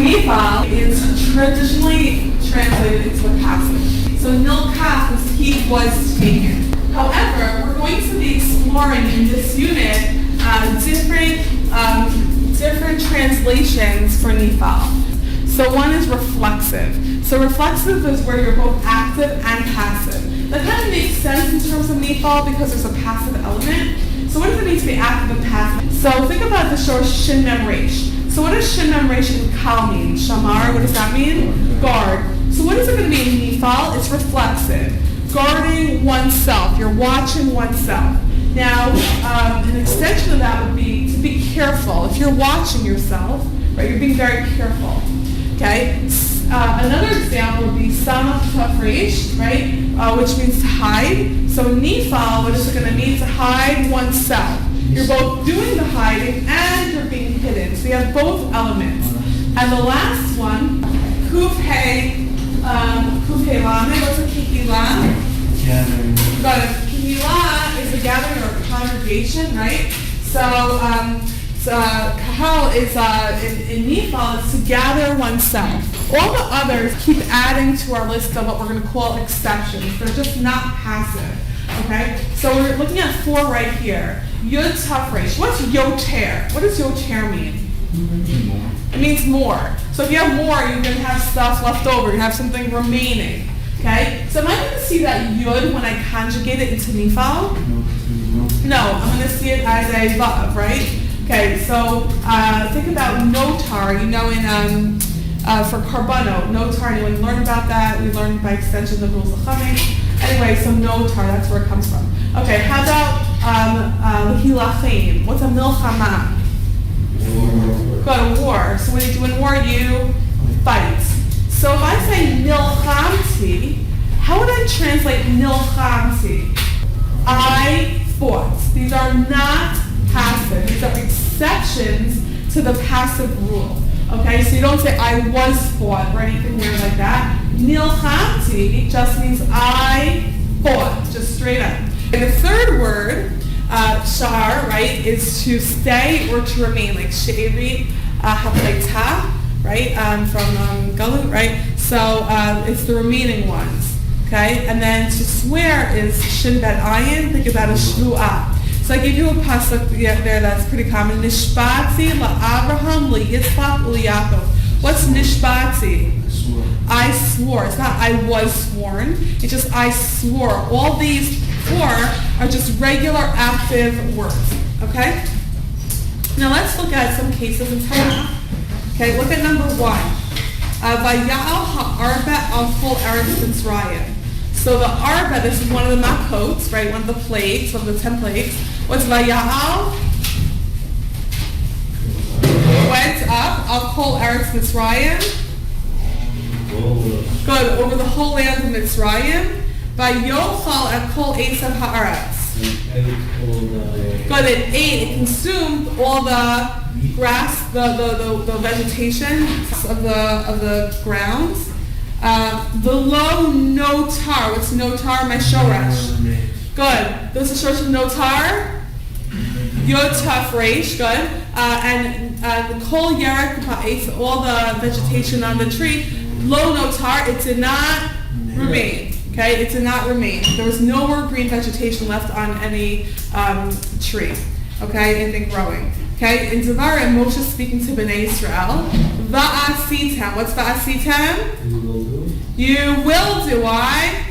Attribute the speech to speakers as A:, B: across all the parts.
A: Niphal is traditionally translated into a passive. So nilkach was he was taken. However, we're going to be exploring in this unit different translations for Niphal. So one is reflexive. So reflexive is where you're both active and passive. That kind of makes sense in terms of Niphal because there's a passive element. So what does it mean to be active and passive? So think about the shor shin mem resh. So what does shin mem resh in kal mean? Shamar, what does that mean? Guard. So what is it going to mean in Niphal? It's reflexive. Guarding oneself. You're watching oneself. Now, an extension of that would be to be careful. If you're watching yourself, right, you're being very careful. Okay? Another example would be samach tafresh, right, which means to hide. So in Niphal, what is it going to mean? To hide oneself. You're both doing the hiding and you're being hidden. So you have both elements. And the last one, kufhe lame. What's a kihila?
B: Gathering.
A: But kihila is a gathering or a congregation, right? So kahal is in Niphal is to gather oneself. All the others keep adding to our list of what we're going to call exceptions. They're just not passive. Okay? So we're looking at 4 right here. Yud tafresh. What's yoter? What does yoter mean?
B: More.
A: It means more. So if you have more, you're going to have stuff left over. You have something remaining. Okay? So am I going to see that yud when I conjugate it into Niphal? No, I'm going to see it as a vav, right? Okay, so think about notar. You know, in for karbano, notar. Anyone learn about that? We learned by extension the rules of chaming. Anyway, so notar, that's where it comes from. Okay, how about hilachim? What's a milchama? Go to war. So when you do in war, you fight. So if I say nilchamti, how would I translate nilchamti? I fought. These are not passive. These are exceptions to the passive rule. Okay, so you don't say I was fought or anything weird like that. Nilchamti just means I fought, just straight up. And the third word, shar, right, is to stay or to remain, like she'eri hapleita, right, from galut, right? So it's the remaining ones, okay? And then to swear is shin bet ayin. Think about a shvu'ah. So I gave you a pasuk there that's pretty common. Nishbati la'Abraham li'Yitzchak u'Yaakov. What's nishbati? I swore. It's not I was sworn. It's just I swore. All these 4 are just regular active words. Okay? Now let's look at some cases in Tanakh. Okay, look at number 1. Vaya'al ha'arba al kol eretz Mitzrayim. So the arba, this is one of the makot, right? One of the plagues, one of the 10 plagues. What's vaya'al? Went up al kol eretz Mitzrayim. Good, over the whole land of Mitzrayim. Vayochal at kol esav ha'aretz. Good, it ate, it consumed all the grass, the vegetation of the ground. The low notar. What's notar? My shoresh. Good. This is short of notar. Yod tafresh. Good. And the kol yerek, all the vegetation on the tree. Low notar. It did not remain. Okay. It did not remain. There was no more green vegetation left on any tree. Okay. Anything growing. Okay. In Devarim, Moshe speaking to Bnei Israel. Va'asitem. What's va'asitem? You will do. Why?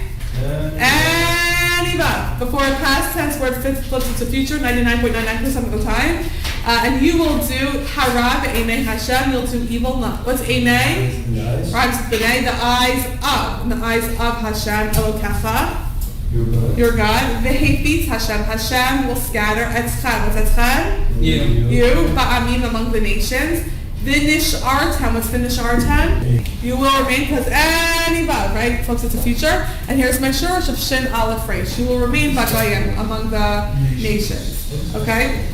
A: Aniba. Before a past tense word flips into future 99.99% of the time. And you will do hara be'enei Hashem. You'll do evil. What's enei? Rhymes with b'nei. The eyes of. The eyes of Hashem. Elokecha. Your God. V'hefitz Hashem. Hashem will scatter etzcha. What's etzcha? You. Ba'amim among the nations. V'nishartem. What's v'nishartem? You will remain because anibad, right? Flips into future. And here's my shorosh of shin aleph resh. You will remain bagayim among the nations. Okay?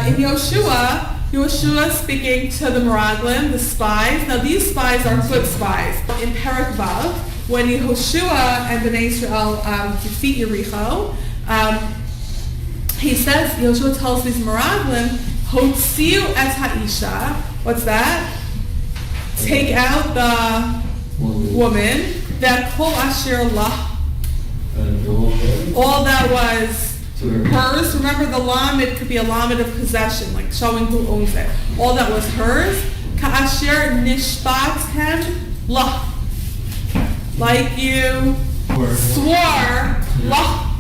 A: In Yoshua speaking to the Meraglim, the spies. Now these spies are good spies. In Perek Vav, when Yehoshua and Bnei Israel defeat Yericho, he says, Yoshua tells these Meraglim, Hotziu et ha'isha. What's that? take out the woman, that kol asher lah, all that was hers. Remember, the lamed could be a lamed of possession, like showing who owns it. All that was hers. Ka'asher nishbatem lah, like you swore lah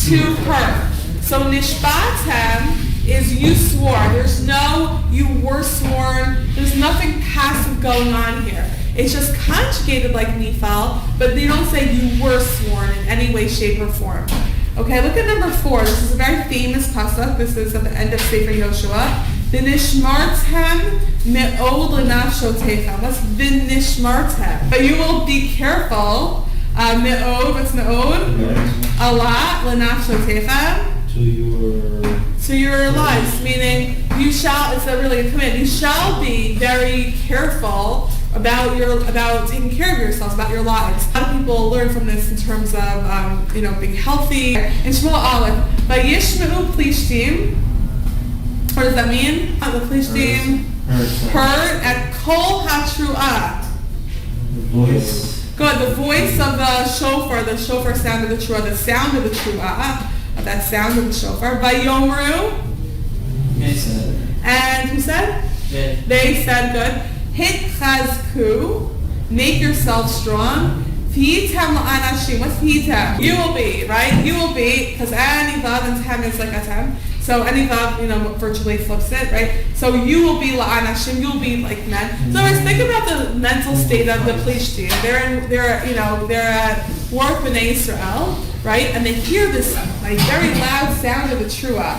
A: to her. So nishbatem is you swore. There's no you were sworn. There's nothing passive going on here. It's just conjugated like Niphal, but they don't say you were sworn in any way, shape, or form. Okay, look at number 4. This is a very famous pasuk. This is at the end of Sefer Yoshua. V'nishmartem me'od l'nafshotecha. What's v'nishmartem? But you will be careful. Me'od, what's me'od? A lot, l'nafshotecha. To your lives, meaning you shall, it's a really a command, you shall be very careful about taking care of yourselves, about your lives. A lot of people learn from this in terms of being healthy. In Shmuel Aleph, Vayishmeu Plishtim. What does that mean? The Plishtim heard at Kol HaTruah.
B: Voice.
A: Good. The voice of the shofar sound of the truah, the sound of the truah, of that sound of the shofar. Vayomru. And who said? They said, good. Hitchazku, make yourself strong. V'yitem la'anashim. What's v'yitem? You will be, right? You will be, because any vav and tem is like a tem. So any vav, virtually flips it, right? So you will be la'anashim. You will be like men. So let's think about the mental state of the Plishtim. They're at war with Bnei Israel, right? And they hear this like very loud sound of the truah,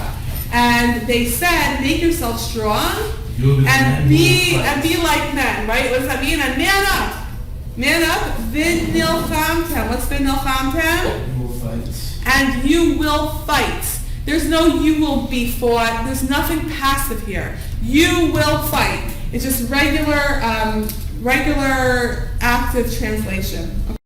A: and they said, make yourself strong. And be like men, right? What does that mean? And man up. V'nilchamtem. What's v'nilchamtem? And you will fight. There's no you will be fought. There's nothing passive here. You will fight. It's just regular active translation.